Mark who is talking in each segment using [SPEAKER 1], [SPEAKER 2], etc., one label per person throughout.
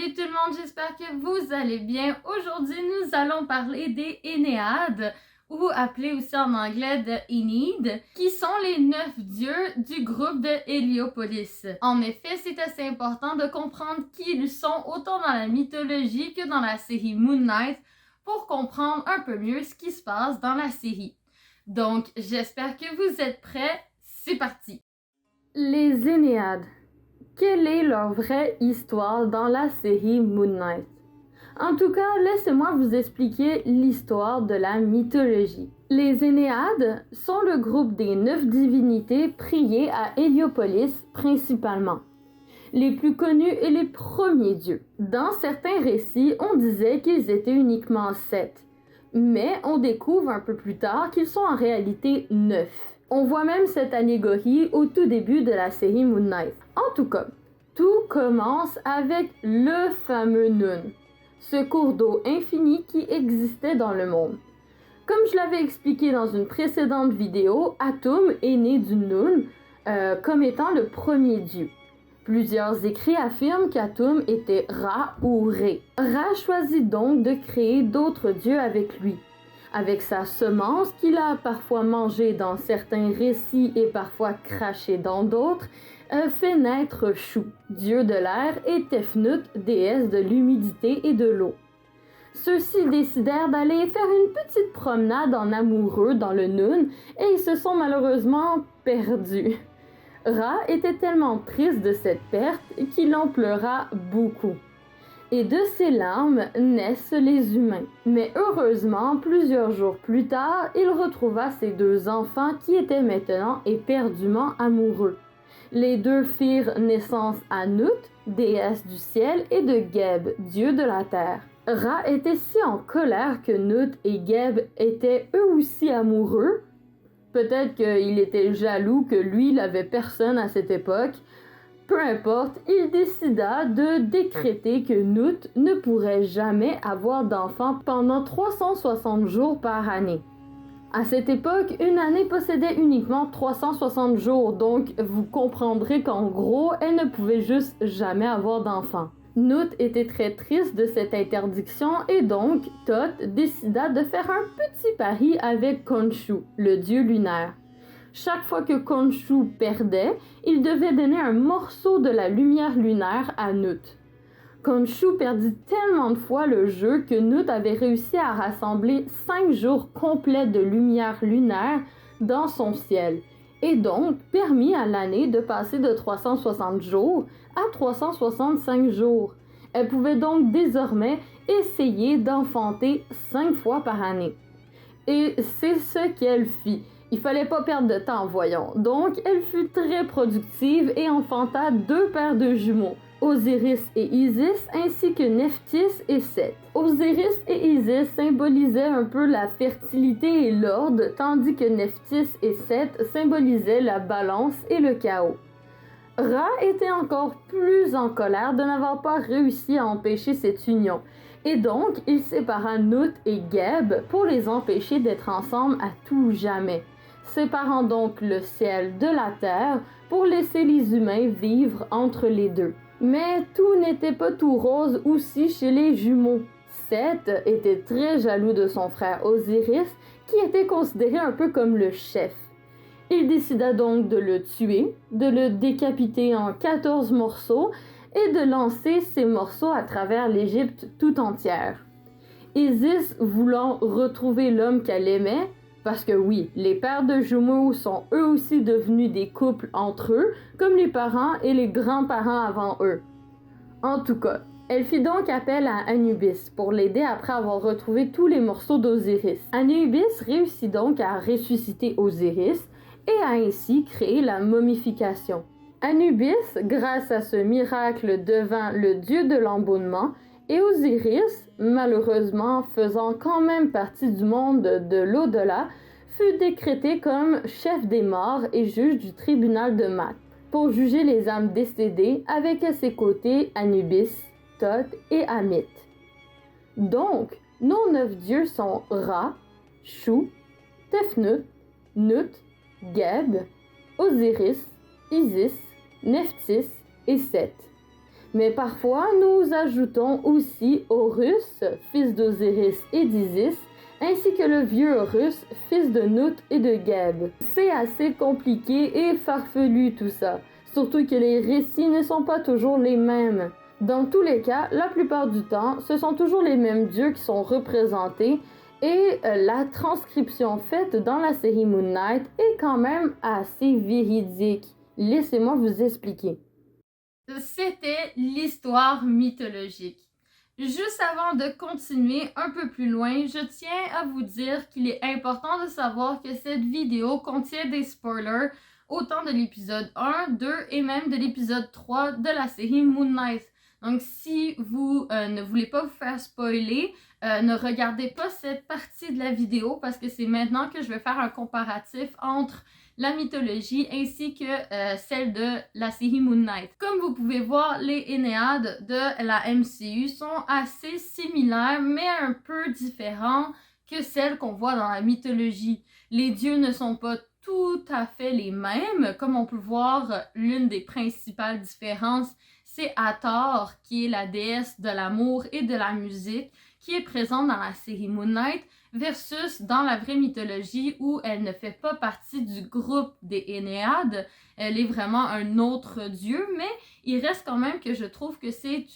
[SPEAKER 1] Salut tout le monde, j'espère que vous allez bien. Aujourd'hui, nous allons parler des Énéades, ou appelés aussi en anglais de Ennead, qui sont les 9 dieux du groupe de Héliopolis. En effet, c'est assez important de comprendre qui ils sont autant dans la mythologie que dans la série Moon Knight pour comprendre un peu mieux ce qui se passe dans la série. Donc, j'espère que vous êtes prêts. C'est parti! Les Énéades. Quelle est leur vraie histoire dans la série Moon Knight? En tout cas, laissez-moi vous expliquer l'histoire de la mythologie. Les Énéades sont le groupe des 9 divinités priées à Héliopolis principalement. Les plus connus et les premiers dieux. Dans certains récits, on disait qu'ils étaient uniquement 7, mais on découvre un peu plus tard qu'ils sont en réalité 9. On voit même cette allégorie au tout début de la série Moon Knight. En tout cas, tout commence avec le fameux Nun, ce cours d'eau infini qui existait dans le monde. Comme je l'avais expliqué dans une précédente vidéo, Atum est né du Nun comme étant le premier dieu. Plusieurs écrits affirment qu'Atum était Ra ou Ré. Ra choisit donc de créer d'autres dieux avec lui. Avec sa semence qu'il a parfois mangée dans certains récits et parfois crachée dans d'autres, fait naître Shu, dieu de l'air, et Tefnut, déesse de l'humidité et de l'eau. Ceux-ci décidèrent d'aller faire une petite promenade en amoureux dans le Nun et ils se sont malheureusement perdus. Ra était tellement triste de cette perte qu'il en pleura beaucoup. Et de ces larmes naissent les humains. Mais heureusement, plusieurs jours plus tard, il retrouva ses 2 enfants qui étaient maintenant éperdument amoureux. Les 2 firent naissance à Nut, déesse du ciel, et de Geb, dieu de la terre. Ra était si en colère que Nut et Geb étaient eux aussi amoureux. Peut-être qu'il était jaloux que lui, il n'avait personne à cette époque. Peu importe, il décida de décréter que Nut ne pourrait jamais avoir d'enfant pendant 360 jours par année. À cette époque, une année possédait uniquement 360 jours, donc vous comprendrez qu'en gros, elle ne pouvait juste jamais avoir d'enfant. Nut était très triste de cette interdiction et donc Thoth décida de faire un petit pari avec Khonshu, le dieu lunaire. Chaque fois que Khonshu perdait, il devait donner un morceau de la lumière lunaire à Nut. Khonshu perdit tellement de fois le jeu que Nut avait réussi à rassembler 5 jours complets de lumière lunaire dans son ciel, et donc permis à l'année de passer de 360 jours à 365 jours. Elle pouvait donc désormais essayer d'enfanter 5 fois par année. Et c'est ce qu'elle fit. Il fallait pas perdre de temps, voyons. Donc, elle fut très productive et enfanta 2 paires de jumeaux, Osiris et Isis, ainsi que Nephthys et Seth. Osiris et Isis symbolisaient un peu la fertilité et l'ordre, tandis que Nephthys et Seth symbolisaient la balance et le chaos. Ra était encore plus en colère de n'avoir pas réussi à empêcher cette union, et donc il sépara Nut et Geb pour les empêcher d'être ensemble à tout jamais, séparant donc le ciel de la terre pour laisser les humains vivre entre les deux. Mais tout n'était pas tout rose aussi chez les jumeaux. Seth était très jaloux de son frère Osiris, qui était considéré un peu comme le chef. Il décida donc de le tuer, de le décapiter en 14 morceaux et de lancer ces morceaux à travers l'Égypte tout entière. Isis, voulant retrouver l'homme qu'elle aimait, parce que oui, les paires de jumeaux sont eux aussi devenus des couples entre eux, comme les parents et les grands-parents avant eux. En tout cas, elle fit donc appel à Anubis pour l'aider après avoir retrouvé tous les morceaux d'Osiris. Anubis réussit donc à ressusciter Osiris et a ainsi créé la momification. Anubis, grâce à ce miracle, devint le dieu de l'embonnement, et Osiris, malheureusement faisant quand même partie du monde de l'au-delà, fut décrété comme chef des morts et juge du tribunal de Math, pour juger les âmes décédées avec à ses côtés Anubis, Thoth et Amit. Donc, nos 9 dieux sont Ra, Shu, Tefnut, Nut, Geb, Osiris, Isis, Nephthys et Seth. Mais parfois, nous ajoutons aussi Horus, fils d'Osiris et d'Isis, ainsi que le vieux Horus, fils de Nout et de Geb. C'est assez compliqué et farfelu tout ça, surtout que les récits ne sont pas toujours les mêmes. Dans tous les cas, la plupart du temps, ce sont toujours les mêmes dieux qui sont représentés et la transcription faite dans la série Moon Knight est quand même assez véridique. Laissez-moi vous expliquer. C'était l'histoire mythologique. Juste avant de continuer un peu plus loin, je tiens à vous dire qu'il est important de savoir que cette vidéo contient des spoilers autant de l'épisode 1, 2 et même de l'épisode 3 de la série Moon Knight. Donc si vous ne voulez pas vous faire spoiler, ne regardez pas cette partie de la vidéo parce que c'est maintenant que je vais faire un comparatif entre la mythologie ainsi que celle de la série Moon Knight. Comme vous pouvez voir, les Énéades de la MCU sont assez similaires mais un peu différents que celles qu'on voit dans la mythologie. Les dieux ne sont pas tout à fait les mêmes. Comme on peut voir, l'une des principales différences, c'est Hathor, qui est la déesse de l'amour et de la musique, qui est présente dans la série Moon Knight, versus dans la vraie mythologie où elle ne fait pas partie du groupe des Énéades. Elle est vraiment un autre dieu, mais il reste quand même que je trouve que c'est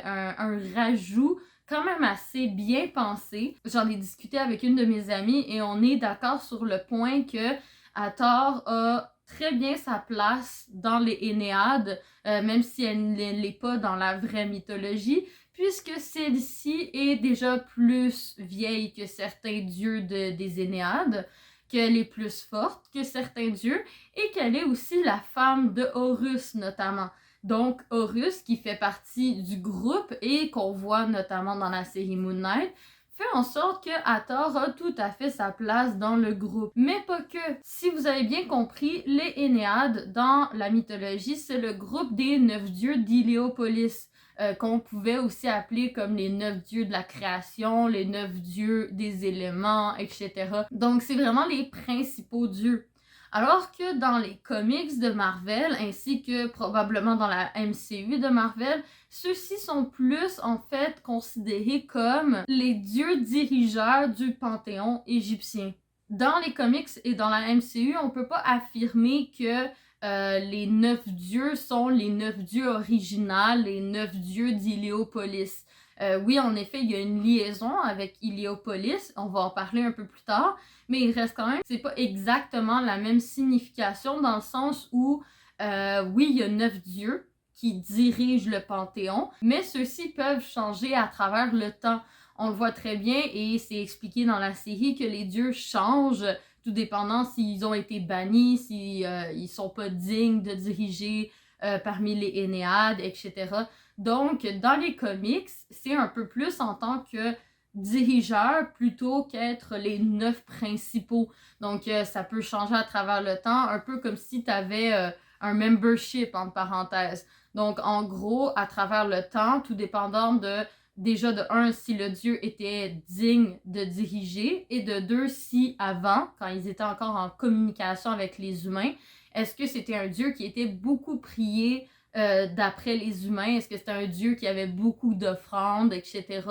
[SPEAKER 1] un rajout quand même assez bien pensé. J'en ai discuté avec une de mes amies et on est d'accord sur le point que Hathor a très bien sa place dans les Énéades, même si elle ne l'est pas dans la vraie mythologie, puisque celle-ci est déjà plus vieille que certains dieux des Énéades, qu'elle est plus forte que certains dieux, et qu'elle est aussi la femme de Horus notamment. Donc Horus, qui fait partie du groupe et qu'on voit notamment dans la série Moon Knight, fait en sorte que Hathor a tout à fait sa place dans le groupe. Mais pas que. Si vous avez bien compris, les Énéades dans la mythologie, c'est le groupe des 9 dieux d'Héliopolis, qu'on pouvait aussi appeler comme les 9 dieux de la création, les 9 dieux des éléments, etc. Donc c'est vraiment les principaux dieux. Alors que dans les comics de Marvel, ainsi que probablement dans la MCU de Marvel, ceux-ci sont plus en fait considérés comme les dieux dirigeurs du panthéon égyptien. Dans les comics et dans la MCU, on ne peut pas affirmer que les 9 dieux sont les 9 dieux originaux, les 9 dieux d'Héliopolis. Oui, en effet, il y a une liaison avec Héliopolis, on va en parler un peu plus tard, mais il reste quand même, c'est pas exactement la même signification dans le sens où, oui, il y a 9 dieux qui dirigent le panthéon, mais ceux-ci peuvent changer à travers le temps. On le voit très bien et c'est expliqué dans la série que les dieux changent tout dépendant s'ils ont été bannis, s'ils ils sont pas dignes de diriger parmi les Énéades, etc. Donc, dans les comics, c'est un peu plus en tant que dirigeur plutôt qu'être les 9 principaux. Donc, ça peut changer à travers le temps, un peu comme si tu avais un membership, entre parenthèses. Donc, en gros, à travers le temps, tout dépendant déjà de un, si le dieu était digne de diriger, et de deux, si avant, quand ils étaient encore en communication avec les humains, est-ce que c'était un dieu qui était beaucoup prié d'après les humains? Est-ce que c'était un dieu qui avait beaucoup d'offrandes, etc.?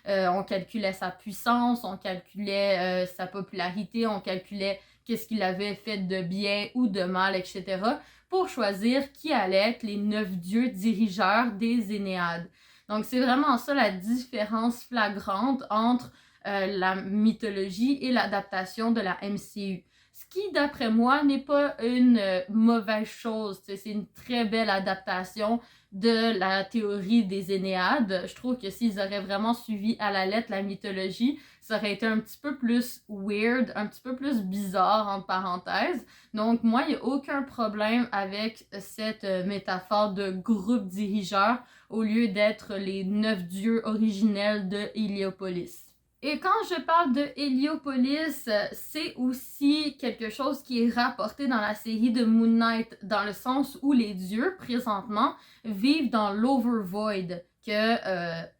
[SPEAKER 1] On calculait sa puissance, on calculait sa popularité, on calculait qu'est-ce qu'il avait fait de bien ou de mal, etc. pour choisir qui allait être les 9 dieux dirigeurs des Énéades. Donc c'est vraiment ça la différence flagrante entre la mythologie et l'adaptation de la MCU. Ce qui, d'après moi, n'est pas une mauvaise chose. C'est une très belle adaptation de la théorie des Énéades. Je trouve que s'ils auraient vraiment suivi à la lettre la mythologie, ça aurait été un petit peu plus weird, un petit peu plus bizarre, entre parenthèses. Donc, moi, il n'y a aucun problème avec cette métaphore de groupe dirigeur au lieu d'être les 9 dieux originels de Héliopolis. Et quand je parle de Héliopolis, c'est aussi quelque chose qui est rapporté dans la série de Moon Knight, dans le sens où les dieux, présentement, vivent dans l'Overvoid, que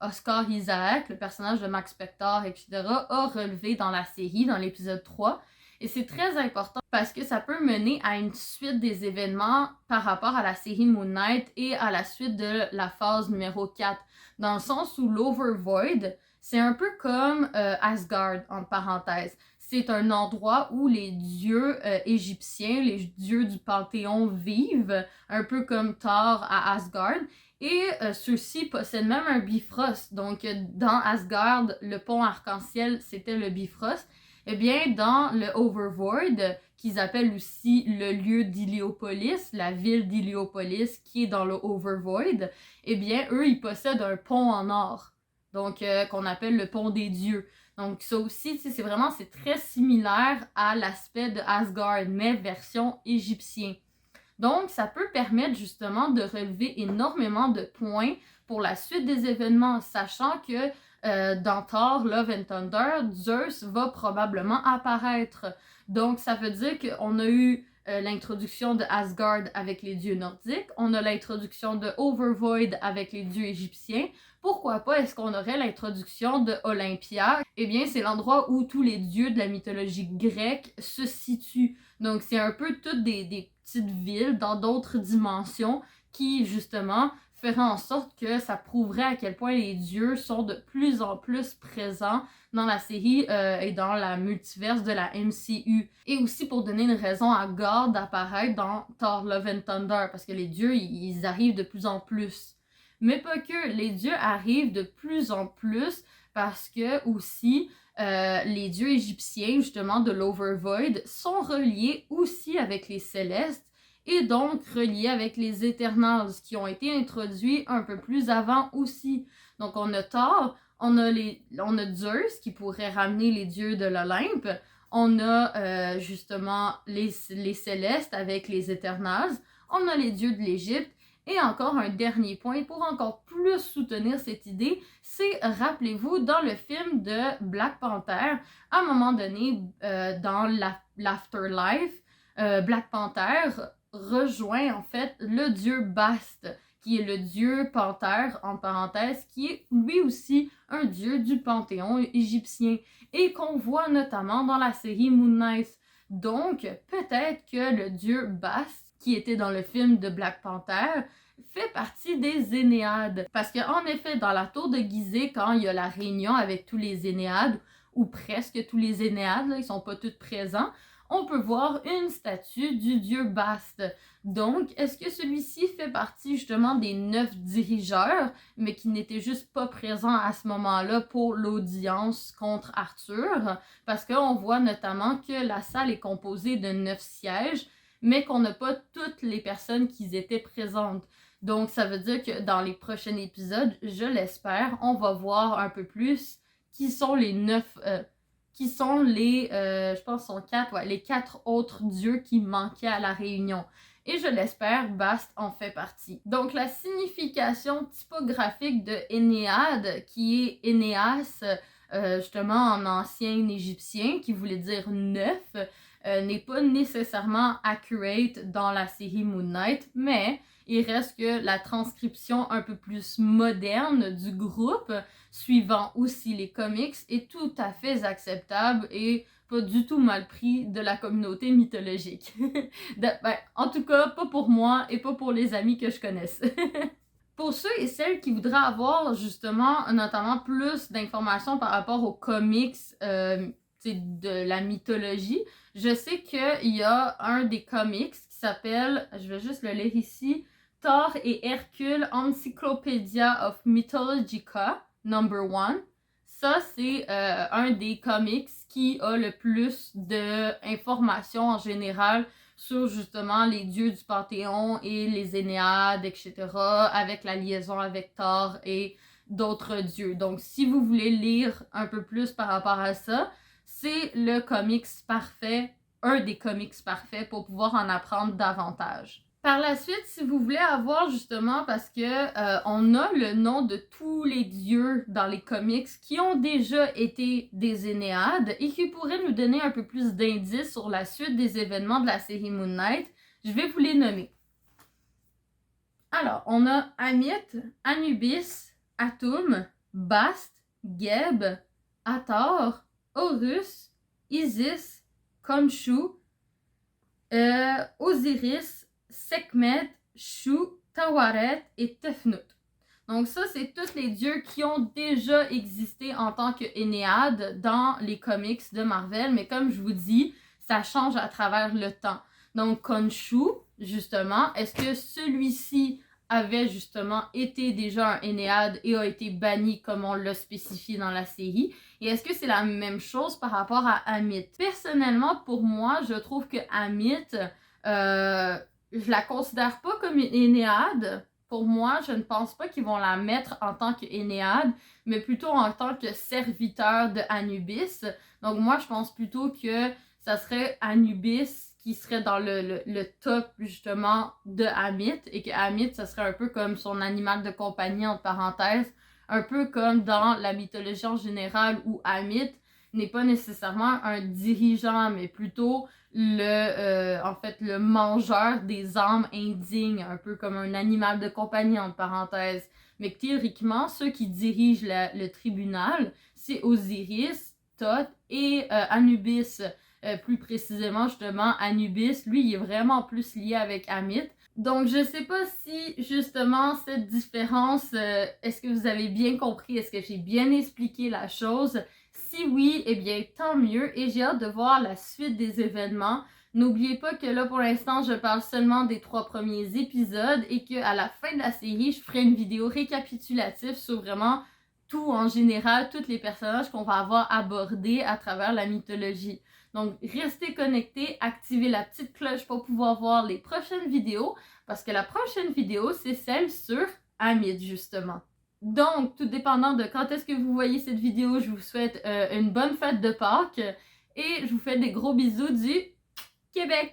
[SPEAKER 1] Oscar Isaac, le personnage de Max Spector, etc., a relevé dans la série, dans l'épisode 3. Et c'est très important parce que ça peut mener à une suite des événements par rapport à la série Moon Knight et à la suite de la phase numéro 4. Dans le sens où l'Overvoid, c'est un peu comme Asgard, entre parenthèses. C'est un endroit où les dieux égyptiens, les dieux du Panthéon vivent, un peu comme Thor à Asgard. Et ceux-ci possèdent même un Bifrost. Donc, dans Asgard, le pont arc-en-ciel, c'était le Bifrost. Eh bien, dans le Overvoid, qu'ils appellent aussi le lieu d'Héliopolis, la ville d'Héliopolis qui est dans le Overvoid, eh bien, eux, ils possèdent un pont en or. Donc, qu'on appelle le pont des dieux. Donc, ça aussi, c'est très similaire à l'aspect de Asgard, mais version égyptien. Donc, ça peut permettre justement de relever énormément de points pour la suite des événements, sachant que dans Thor, Love and Thunder, Zeus va probablement apparaître. Donc, ça veut dire qu'on a eu l'introduction de Asgard avec les dieux nordiques, on a l'introduction de Overvoid avec les dieux égyptiens. Pourquoi pas est-ce qu'on aurait l'introduction de Olympia? Eh bien, c'est l'endroit où tous les dieux de la mythologie grecque se situent. Donc, c'est un peu toutes des petites villes dans d'autres dimensions qui, justement, ferait en sorte que ça prouverait à quel point les dieux sont de plus en plus présents dans la série et dans la multiverse de la MCU. Et aussi pour donner une raison à Gore d'apparaître dans Thor Love and Thunder, parce que les dieux, ils arrivent de plus en plus. Mais pas que, les dieux arrivent de plus en plus parce que aussi les dieux égyptiens, justement, de l'Overvoid, sont reliés aussi avec les Célestes et donc reliés avec les Eternals qui ont été introduits un peu plus avant aussi. Donc on a Thor, on a Zeus qui pourrait ramener les dieux de l'Olympe, on a justement les Célestes avec les Eternals, on a les dieux de l'Égypte. Et encore un dernier point pour encore plus soutenir cette idée, c'est, rappelez-vous, dans le film de Black Panther, à un moment donné, dans l'Afterlife, Black Panther rejoint en fait le dieu Bast, qui est le dieu panthère, en parenthèse, qui est lui aussi un dieu du panthéon égyptien, et qu'on voit notamment dans la série Moon Knight. Donc, peut-être que le dieu Bast, qui était dans le film de Black Panther, fait partie des Énéades. Parce qu'en effet, dans la tour de Gizeh, quand il y a la réunion avec tous les Énéades, ou presque tous les Énéades, là, ils sont pas tous présents, on peut voir une statue du dieu Bast. Donc, est-ce que celui-ci fait partie justement des 9 dirigeurs, mais qui n'étaient juste pas présents à ce moment-là pour l'audience contre Arthur? Parce qu'on voit notamment que la salle est composée de 9 sièges, mais qu'on n'a pas toutes les personnes qui étaient présentes. Donc, ça veut dire que dans les prochains épisodes, je l'espère, on va voir un peu plus qui sont les 9... qui sont les, je pense sont 4, ouais, les 4 autres dieux qui manquaient à la réunion. Et je l'espère, Bast en fait partie. Donc la signification typographique de Énéade, qui est Énéas, justement en ancien égyptien, qui voulait dire 9, n'est pas nécessairement accurate dans la série Moon Knight, mais il reste que la transcription un peu plus moderne du groupe, suivant aussi les comics, est tout à fait acceptable et pas du tout mal pris de la communauté mythologique. En tout cas, pas pour moi et pas pour les amis que je connaisse. Pour ceux et celles qui voudraient avoir justement, notamment plus d'informations par rapport aux comics de la mythologie, je sais qu'il y a un des comics qui s'appelle, je vais juste le lire ici, Thor et Hercule Encyclopedia of Mythologica, number 1. Ça, c'est un des comics qui a le plus d'informations en général sur justement les dieux du Panthéon et les Énéades, etc., avec la liaison avec Thor et d'autres dieux. Donc, si vous voulez lire un peu plus par rapport à ça, c'est le comics parfait, un des comics parfaits pour pouvoir en apprendre davantage. Par la suite, si vous voulez avoir justement, parce que on a le nom de tous les dieux dans les comics qui ont déjà été des Énéades et qui pourraient nous donner un peu plus d'indices sur la suite des événements de la série Moon Knight, je vais vous les nommer. Alors, on a Amit, Anubis, Atum, Bast, Geb, Hathor, Horus, Isis, Khonshu, Osiris, Sekhmet, Shu, Tawaret et Tefnut. Donc ça, c'est tous les dieux qui ont déjà existé en tant qu'Énéades dans les comics de Marvel, mais comme je vous dis, ça change à travers le temps. Donc Khonshu, justement, est-ce que celui-ci avait justement été déjà un Énéade et a été banni comme on l'a spécifié dans la série? Et est-ce que c'est la même chose par rapport à Amit? Personnellement, pour moi, je trouve que Amit, je la considère pas comme une Énéade. Pour moi, je ne pense pas qu'ils vont la mettre en tant qu'Énéade, mais plutôt en tant que serviteur de Anubis. Donc moi, je pense plutôt que ça serait Anubis qui serait dans le top, justement, de Amit, et que Amit, ça serait un peu comme son animal de compagnie, entre parenthèses, un peu comme dans la mythologie en général, où Amit n'est pas nécessairement un dirigeant, mais plutôt en fait, le mangeur des âmes indignes, un peu comme un animal de compagnie, entre parenthèses. Mais théoriquement, ceux qui dirigent le tribunal, c'est Osiris, Thoth et Anubis. Plus précisément, justement, Anubis, lui, il est vraiment plus lié avec Amit. Donc, je sais pas si, justement, cette différence, est-ce que vous avez bien compris? Est-ce que j'ai bien expliqué la chose? Si oui, eh bien, tant mieux. Et j'ai hâte de voir la suite des événements. N'oubliez pas que là, pour l'instant, je parle seulement des 3 premiers épisodes et qu'à la fin de la série, je ferai une vidéo récapitulative sur vraiment tout en général, tous les personnages qu'on va avoir abordés à travers la mythologie. Donc, restez connectés, activez la petite cloche pour pouvoir voir les prochaines vidéos, parce que la prochaine vidéo, c'est celle sur Amit, justement. Donc, tout dépendant de quand est-ce que vous voyez cette vidéo, je vous souhaite une bonne fête de Pâques et je vous fais des gros bisous du Québec!